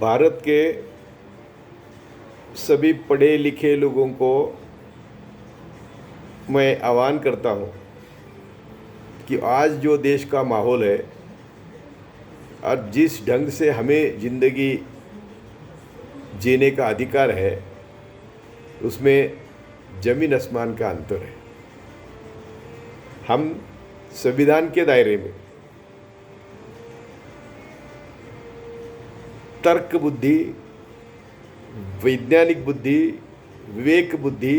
भारत के सभी पढ़े लिखे लोगों को मैं आह्वान करता हूँ कि आज जो देश का माहौल है और जिस ढंग से हमें ज़िंदगी जीने का अधिकार है, उसमें ज़मीन आसमान का अंतर है। हम संविधान के दायरे में तर्क बुद्धि, वैज्ञानिक बुद्धि, विवेक बुद्धि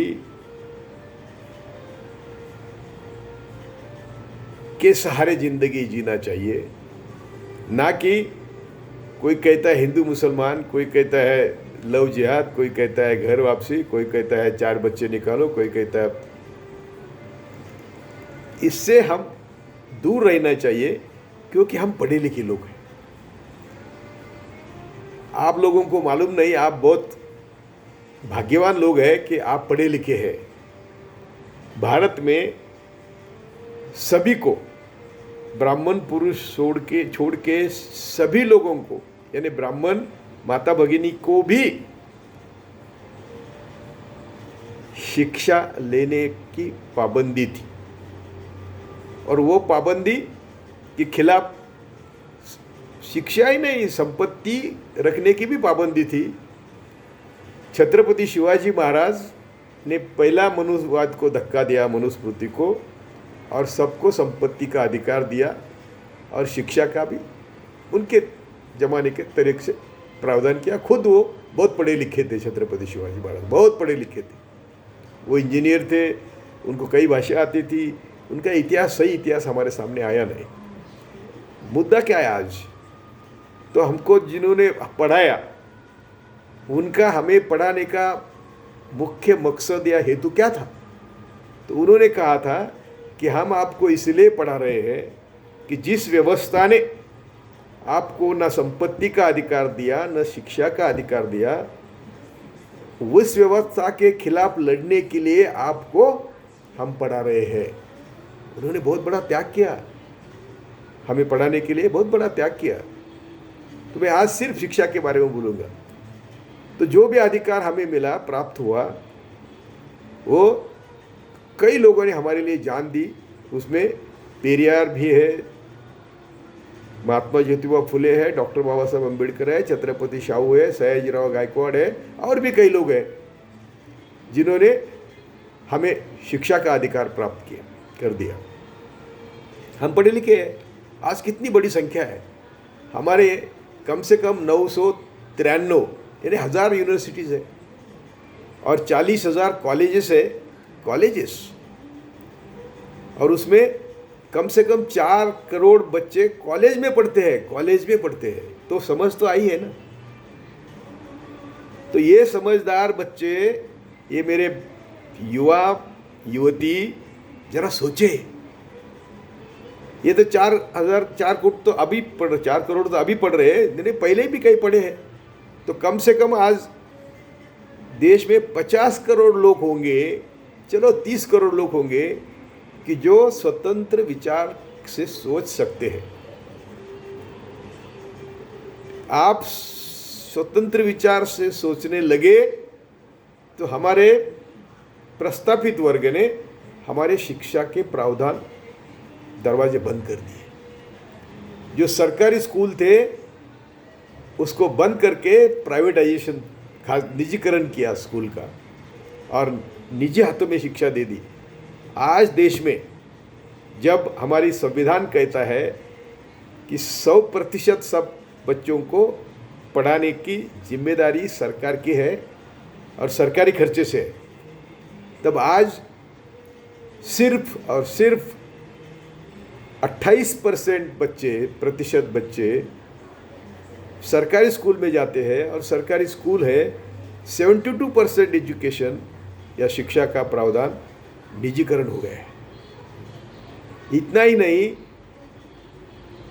के सहारे ज़िंदगी जीना चाहिए, ना कि कोई कहता है हिंदू मुसलमान, कोई कहता है लव जिहाद, कोई कहता है घर वापसी, कोई कहता है 4 बच्चे निकालो, कोई कहता है। इससे हम दूर रहना चाहिए, क्योंकि हम पढ़े लिखे लोग हैं। आप लोगों को मालूम नहीं, आप बहुत भाग्यवान लोग हैं कि आप पढ़े लिखे हैं। भारत में सभी को, ब्राह्मण पुरुष छोड़ के सभी लोगों को, यानी ब्राह्मण माता भगिनी को भी शिक्षा लेने की पाबंदी थी, और वो पाबंदी के खिलाफ शिक्षा ही नहीं, संपत्ति रखने की भी पाबंदी थी। छत्रपति शिवाजी महाराज ने पहला मनुवाद को धक्का दिया, मनुस्मृति को, और सबको संपत्ति का अधिकार दिया, और शिक्षा का भी उनके ज़माने के तरीके से प्रावधान किया। खुद वो बहुत पढ़े लिखे थे, छत्रपति शिवाजी महाराज बहुत पढ़े लिखे थे। वो इंजीनियर थे, उनको कई भाषा आती थी। उनका इतिहास, सही इतिहास हमारे सामने आया नहीं। मुद्दा क्या है आज? तो हमको जिन्होंने पढ़ाया, उनका हमें पढ़ाने का मुख्य मकसद या हेतु क्या था? तो उन्होंने कहा था कि हम आपको इसलिए पढ़ा रहे हैं कि जिस व्यवस्था ने आपको न संपत्ति का अधिकार दिया, न शिक्षा का अधिकार दिया, उस व्यवस्था के खिलाफ लड़ने के लिए आपको हम पढ़ा रहे हैं। उन्होंने बहुत बड़ा त्याग किया, हमें पढ़ाने के लिए बहुत बड़ा त्याग किया। तो मैं आज सिर्फ शिक्षा के बारे में बोलूँगा। तो जो भी अधिकार हमें मिला, प्राप्त हुआ, वो कई लोगों ने हमारे लिए जान दी। उसमें पेरियार भी है, महात्मा ज्योतिबा फुले है, डॉक्टर बाबा साहब अम्बेडकर है, छत्रपति शाहू है, सयाजीराव गायकवाड़ है, और भी कई लोग हैं जिन्होंने हमें शिक्षा का अधिकार प्राप्त किया, कर दिया। हम पढ़े लिखे हैं। आज कितनी बड़ी संख्या है हमारे, कम से कम 993 यानी 1000 यूनिवर्सिटीज़ है, और 40,000 कॉलेजेस है, कॉलेजेस, और उसमें कम से कम 4 करोड़ बच्चे कॉलेज में पढ़ते हैं। तो समझ तो आई है ना? तो ये समझदार बच्चे, ये मेरे युवा युवती, जरा सोचे। ये तो 4 करोड़ तो अभी पढ़ रहे हैं, नहीं पहले भी कई पढ़े हैं। तो कम से कम आज देश में 50 करोड़ लोग होंगे, चलो 30 करोड़ लोग होंगे, कि जो स्वतंत्र विचार से सोच सकते हैं। आप स्वतंत्र विचार से सोचने लगे तो हमारे प्रस्थापित वर्ग ने हमारे शिक्षा के प्रावधान, दरवाजे बंद कर दिए। जो सरकारी स्कूल थे उसको बंद करके प्राइवेटाइजेशन, निजीकरण किया स्कूल का, और निजी हाथों में शिक्षा दे दी। आज देश में जब हमारी संविधान कहता है कि 100% सब बच्चों को पढ़ाने की जिम्मेदारी सरकार की है और सरकारी खर्चे से है, तब आज सिर्फ और सिर्फ 28% प्रतिशत बच्चे सरकारी स्कूल में जाते हैं, और सरकारी स्कूल है 72% एजुकेशन या शिक्षा का प्रावधान निजीकरण हो गया है। इतना ही नहीं,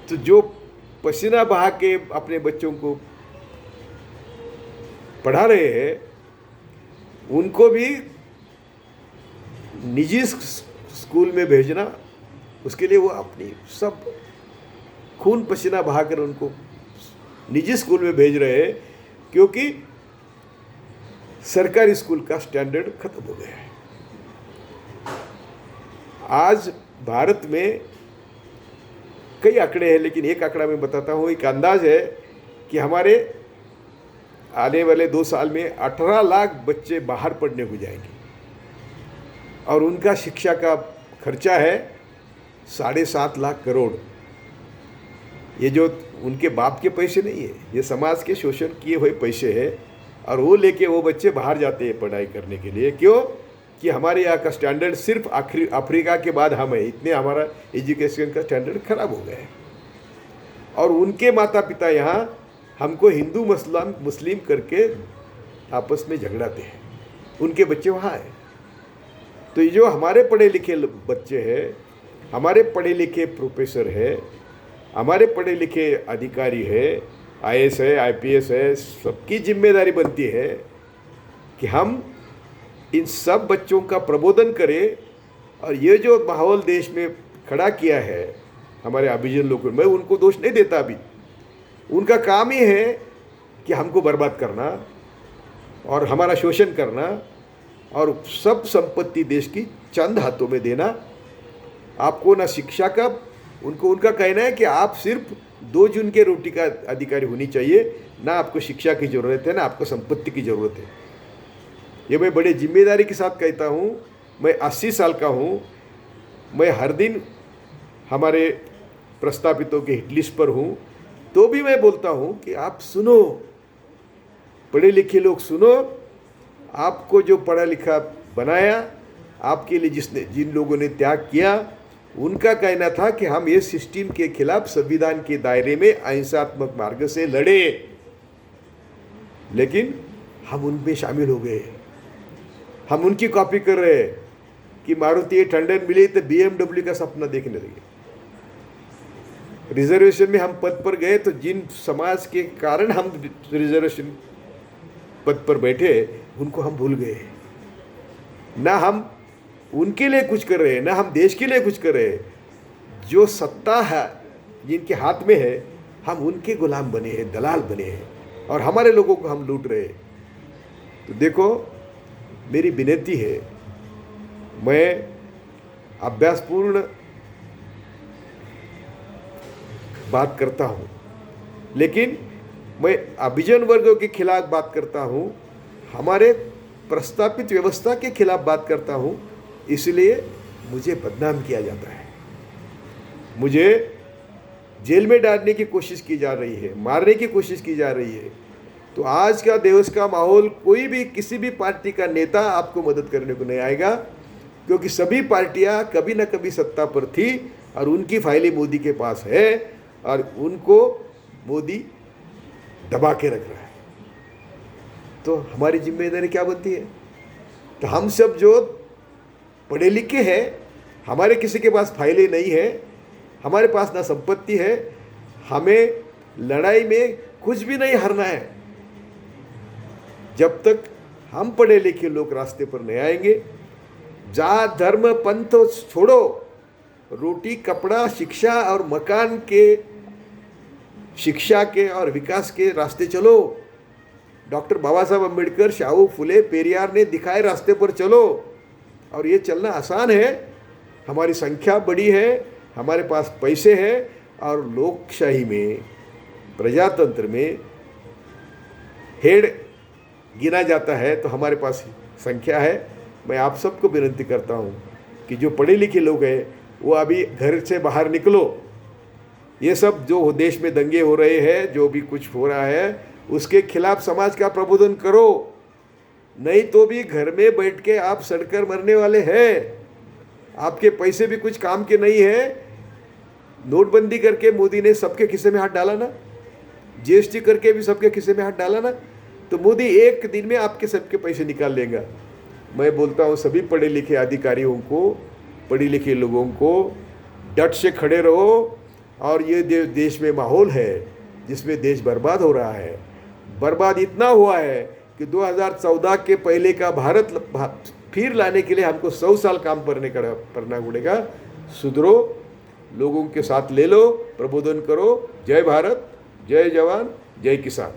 तो जो पसीना बहा के अपने बच्चों को पढ़ा रहे हैं, उनको भी निजी स्कूल में भेजना, उसके लिए वो अपनी सब खून पसीना बहाकर उनको निजी स्कूल में भेज रहे हैं, क्योंकि सरकारी स्कूल का स्टैंडर्ड खत्म हो गया है। आज भारत में कई आंकड़े हैं, लेकिन एक आंकड़ा मैं बताता हूँ। एक अंदाज है कि हमारे आने वाले 2 साल में 18 लाख बच्चे बाहर पढ़ने को जाएंगे और उनका शिक्षा का खर्चा है 7.5 लाख करोड़। ये जो उनके बाप के पैसे नहीं है, ये समाज के शोषण किए हुए पैसे हैं और वो लेके वो बच्चे बाहर जाते हैं पढ़ाई करने के लिए। क्यों? कि हमारे यहाँ का स्टैंडर्ड सिर्फ अफ्रीका के बाद हम है, इतने हमारा एजुकेशन का स्टैंडर्ड खराब हो गया है। और उनके माता पिता यहाँ हमको हिंदू मुस्लिम करके आपस में झगड़ाते हैं, उनके बच्चे वहाँ हैं। तो ये जो हमारे पढ़े लिखे बच्चे हैं, हमारे पढ़े लिखे प्रोफेसर है, हमारे पढ़े लिखे अधिकारी है, आईएएस है, आईपीएस है, सबकी जिम्मेदारी बनती है कि हम इन सब बच्चों का प्रबोधन करें। और ये जो माहौल देश में खड़ा किया है हमारे अभिजन लोगों ने, मैं उनको दोष नहीं देता। अभी उनका काम ही है कि हमको बर्बाद करना और हमारा शोषण करना और सब संपत्ति देश की चंद हाथों में देना। आपको ना शिक्षा का, उनका कहना है कि आप सिर्फ 2 जून के रोटी का अधिकारी होनी चाहिए, ना आपको शिक्षा की ज़रूरत है, ना आपको संपत्ति की ज़रूरत है। ये मैं बड़े जिम्मेदारी के साथ कहता हूँ। मैं 80 साल का हूँ, मैं हर दिन हमारे प्रस्तावितों के हिट लिस्ट पर हूँ, तो भी मैं बोलता हूँ कि आप सुनो, पढ़े लिखे लोग सुनो। आपको जो पढ़ा लिखा बनाया, आपके लिए जिन लोगों ने त्याग किया, उनका कहना था कि हम ये सिस्टम के खिलाफ संविधान के दायरे में अहिंसात्मक मार्ग से लड़े, लेकिन हम उनमें शामिल हो गए। हम उनकी कॉपी कर रहे हैं कि मारुति टंडन मिली तो BMW का सपना देखने लगे। रिजर्वेशन में हम पद पर गए तो जिन समाज के कारण हम रिजर्वेशन पद पर बैठे, उनको हम भूल गए। ना हम उनके लिए कुछ कर रहे हैं, ना हम देश के लिए कुछ कर रहे हैं। जो सत्ता है जिनके हाथ में है, हम उनके गुलाम बने हैं, दलाल बने हैं और हमारे लोगों को हम लूट रहे हैं। तो देखो, मेरी विनती है, मैं अभ्यासपूर्ण बात करता हूँ, लेकिन मैं अभिजन वर्गों के खिलाफ बात करता हूँ, हमारे प्रस्तावित व्यवस्था के खिलाफ बात करता हूँ। इसलिए मुझे बदनाम किया जाता है, मुझे जेल में डालने की कोशिश की जा रही है, मारने की कोशिश की जा रही है। तो आज का देश का माहौल, कोई भी किसी भी पार्टी का नेता आपको मदद करने को नहीं आएगा, क्योंकि सभी पार्टियां कभी ना कभी सत्ता पर थी और उनकी फाइलें मोदी के पास है और उनको मोदी दबा के रख रहा है। तो हमारी जिम्मेदारी क्या बनती है? तो हम सब जो पढ़े लिखे हैं, हमारे किसी के पास फाइलें नहीं है, हमारे पास ना संपत्ति है, हमें लड़ाई में कुछ भी नहीं हारना है। जब तक हम पढ़े लिखे लोग रास्ते पर नहीं आएंगे, जात धर्म पंथ छोड़ो, रोटी कपड़ा शिक्षा और मकान के, शिक्षा के और विकास के रास्ते चलो। डॉक्टर बाबा साहब अम्बेडकर, शाहू फुले, पेरियार ने दिखाए रास्ते पर चलो। और ये चलना आसान है, हमारी संख्या बड़ी है, हमारे पास पैसे हैं और लोकशाही में, प्रजातंत्र में हेड गिना जाता है, तो हमारे पास संख्या है। मैं आप सबको विनती करता हूँ कि जो पढ़े लिखे लोग हैं वो अभी घर से बाहर निकलो। ये सब जो देश में दंगे हो रहे हैं, जो भी कुछ हो रहा है, उसके खिलाफ समाज का प्रबोधन करो, नहीं तो भी घर में बैठ के आप सड़कर मरने वाले हैं। आपके पैसे भी कुछ काम के नहीं है। नोटबंदी करके मोदी ने सबके खिस्से में हाथ डाला ना, जीएसटी करके भी सबके खिस्से में हाथ डाला ना, तो मोदी एक दिन में आपके सबके पैसे निकाल लेगा। मैं बोलता हूँ सभी पढ़े लिखे अधिकारियों को, पढ़े लिखे लोगों को, डट से खड़े रहो। और ये देश में माहौल है जिसमें देश बर्बाद हो रहा है, बर्बाद इतना हुआ है कि 2014 के पहले का भारत फिर लाने के लिए हमको 100 साल काम करना पड़ेगा। सुधरो, लोगों के साथ ले लो, प्रबोधन करो। जय भारत, जय जवान, जय किसान।